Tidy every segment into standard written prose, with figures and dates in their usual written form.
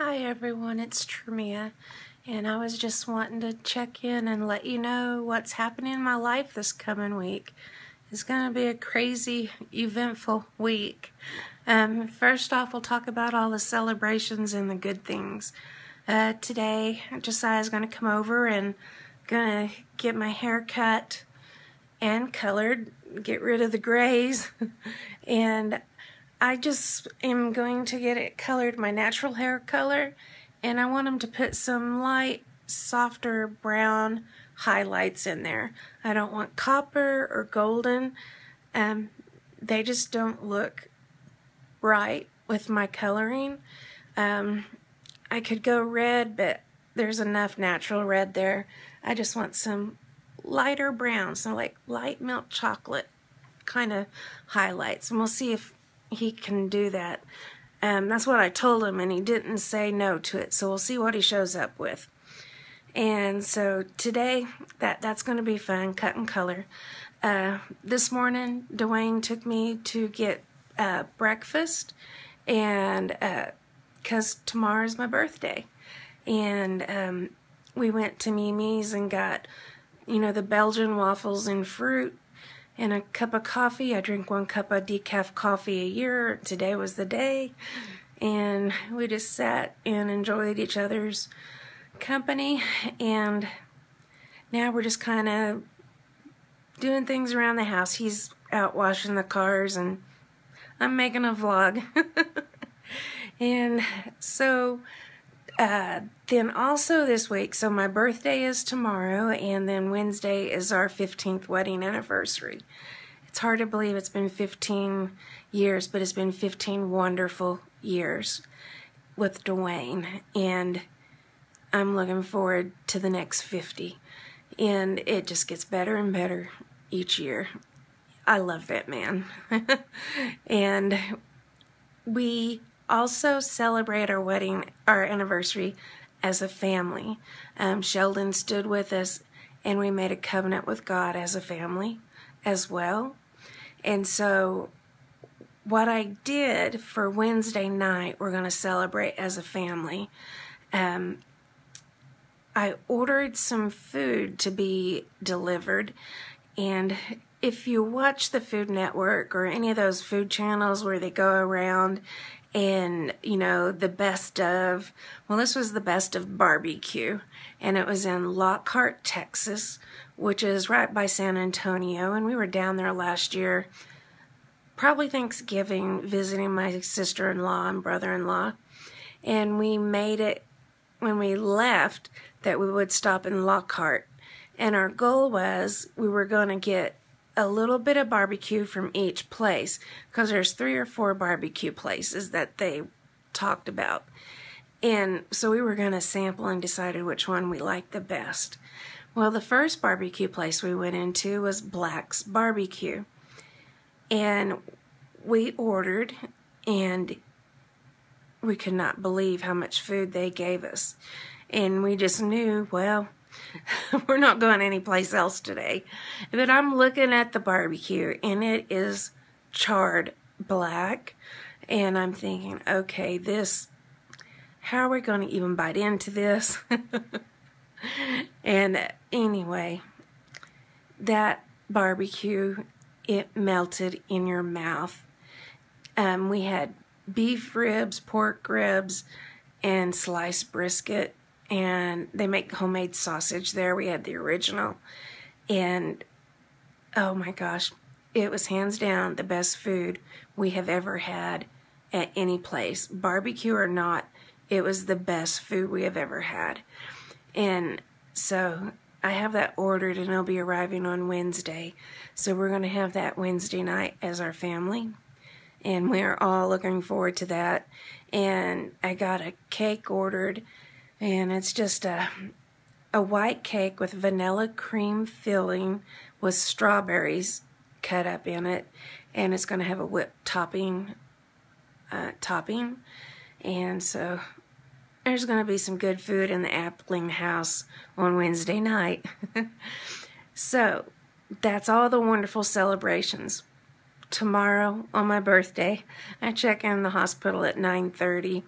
Hi everyone, it's Tremia, and I was just wanting to check in and let you know what's happening in my life this coming week. It's going to be a crazy, eventful week. First off, we'll talk about all the celebrations and the good things. Today, Josiah's going to come over and going to get my hair cut and colored, get rid of the grays, and I just am going to get it colored my natural hair color, and I want him to put some light, softer brown highlights in there. I don't want copper or golden. They just don't look right with my coloring. I could go red, but there's enough natural red there. I just want some lighter brown, so like light milk chocolate kind of highlights, and we'll see if he can do that. That's what I told him, and he didn't say no to it, so we'll see what he shows up with. And so today, that's going to be fun, cut and color. This morning, Dwayne took me to get breakfast, and because tomorrow's my birthday, and we went to Mimi's and got, the Belgian waffles and fruit, and a cup of coffee. I drink 1 cup of decaf coffee a year. Today was the day. And we just sat and enjoyed each other's company. And now we're just kind of doing things around the house. He's out washing the cars and I'm making a vlog. And so then also this week, so my birthday is tomorrow, and then Wednesday is our 15th wedding anniversary. It's hard to believe it's been 15 years, but it's been 15 wonderful years with Dwayne, and I'm looking forward to the next 50, and it just gets better and better each year. I love that man. And we also celebrate our anniversary as a family. Sheldon stood with us, and we made a covenant with God as a family as well. And so what I did for Wednesday night, we're going to celebrate as a family. I ordered some food to be delivered, and if you watch the Food Network or any of those food channels where they go around and, the best of, well, this was the best of barbecue, and it was in Lockhart, Texas, which is right by San Antonio, and we were down there last year, probably Thanksgiving, visiting my sister-in-law and brother-in-law, and we made it, when we left, that we would stop in Lockhart, and our goal was we were going to get a little bit of barbecue from each place, because there's 3 or 4 barbecue places that they talked about. And so we were going to sample and decided which one we liked the best. Well, the first barbecue place we went into was Black's Barbecue. And we ordered, and we could not believe how much food they gave us. And we just knew, well, we're not going anyplace else today. But I'm looking at the barbecue, and it is charred black, and I'm thinking, okay, how are we going to even bite into this? And anyway, that barbecue, it melted in your mouth. We had beef ribs, pork ribs, and sliced brisket. And they make homemade sausage there. We had the original. And, oh my gosh, it was hands down the best food we have ever had at any place. Barbecue or not, it was the best food we have ever had. And so I have that ordered, and it'll be arriving on Wednesday. So we're going to have that Wednesday night as our family. And we're all looking forward to that. And I got a cake ordered. And it's just a white cake with vanilla cream filling with strawberries cut up in it. And it's going to have a whipped topping. And so there's going to be some good food in the Appling house on Wednesday night. So that's all the wonderful celebrations. Tomorrow, on my birthday, I check in the hospital at 9:30.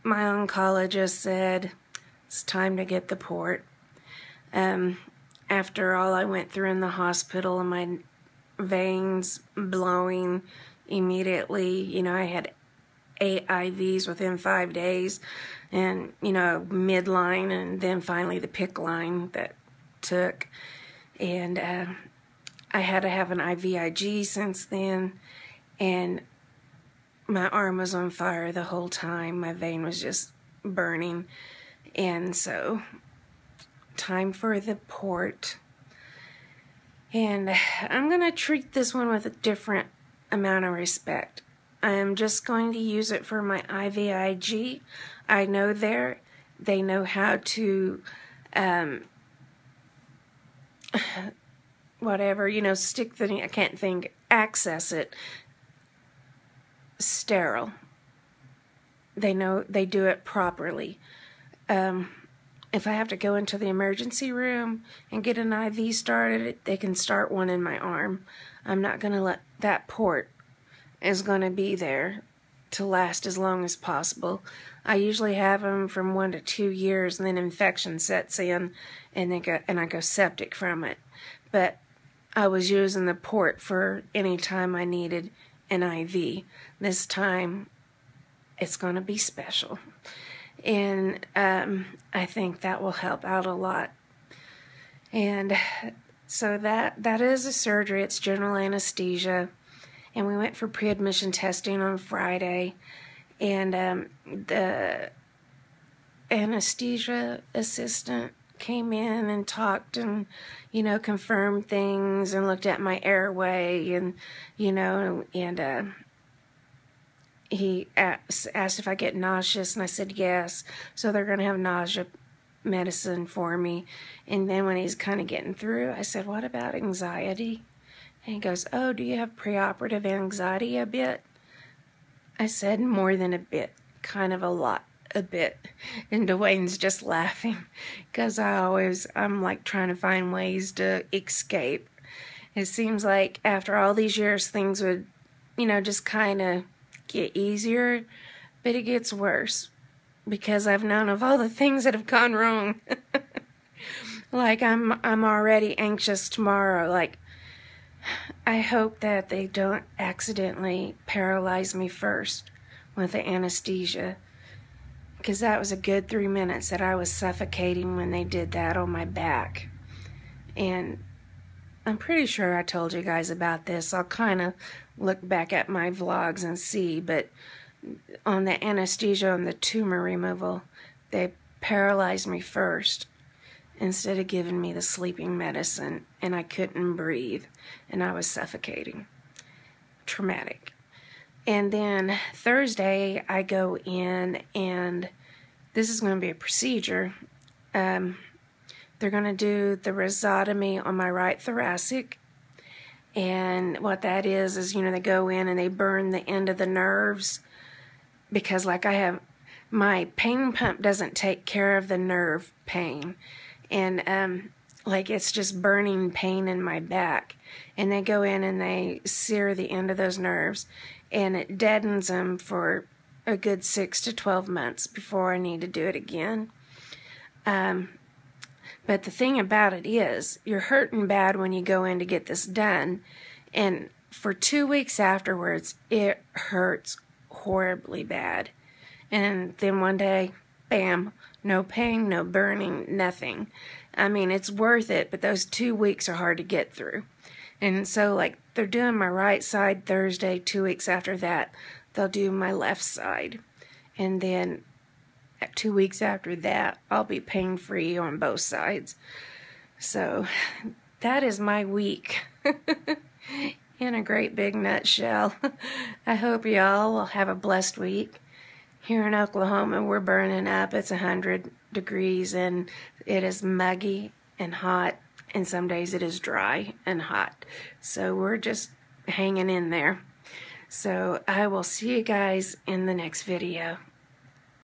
my oncologist said it's time to get the port. After all I went through in the hospital and my veins blowing immediately, you know, I had 8 IVs within 5 days, and, you know, midline, and then finally the PICC line that took, and I had to have an IVIG since then, and my arm was on fire the whole time. My vein was just burning, and so time for the port. And I'm going to treat this one with a different amount of respect. I am just going to use it for my IVIG. I know they know how to, whatever, you know, stick the, I can't think, access it, sterile. They know, they do it properly. If I have to go into the emergency room and get an IV started, they can start one in my arm. I'm not going to let that port is going to be there to last as long as possible. I usually have them from 1 to 2 years, and then infection sets in, and I go septic from it. But I was using the port for any time I needed an IV. This time, it's going to be special. And I think that will help out a lot. And so that is a surgery. It's general anesthesia. And we went for pre-admission testing on Friday. And the anesthesia assistant came in and talked and, you know, confirmed things and looked at my airway and, you know, and he asked if I get nauseous, and I said yes. So they're going to have nausea medicine for me. And then when he's kind of getting through, I said, what about anxiety? And he goes, oh, do you have preoperative anxiety a bit? I said, more than a bit, kind of a lot, a bit. And Dwayne's just laughing because I'm like trying to find ways to escape. It seems like after all these years, things would, you know, just kind of get easier, but it gets worse because I've known of all the things that have gone wrong. Like I'm already anxious tomorrow. Like, I hope that they don't accidentally paralyze me first with the anesthesia, because that was a good 3 minutes that I was suffocating when they did that on my back. And I'm pretty sure I told you guys about this. I'll kind of look back at my vlogs and see, but on the anesthesia and the tumor removal, they paralyzed me first instead of giving me the sleeping medicine, and I couldn't breathe, and I was suffocating. Traumatic. And then Thursday, I go in, and this is going to be a procedure. They're going to do the rhizotomy on my right thoracic. And what that is, you know, they go in and they burn the end of the nerves, because like I have, my pain pump doesn't take care of the nerve pain. And like it's just burning pain in my back. And they go in and they sear the end of those nerves, and it deadens them for a good 6 to 12 months before I need to do it again. But the thing about it is, you're hurting bad when you go in to get this done, and for 2 weeks afterwards, it hurts horribly bad. And then one day, bam, no pain, no burning, nothing. I mean, it's worth it, but those 2 weeks are hard to get through. And so, like, they're doing my right side Thursday. 2 weeks after that, they'll do my left side. And then 2 weeks after that, I'll be pain-free on both sides. So that is my week in a great big nutshell. I hope y'all will have a blessed week. Here in Oklahoma, we're burning up. It's 100 degrees, and it is muggy and hot, and some days it is dry and hot. So we're just hanging in there. So I will see you guys in the next video.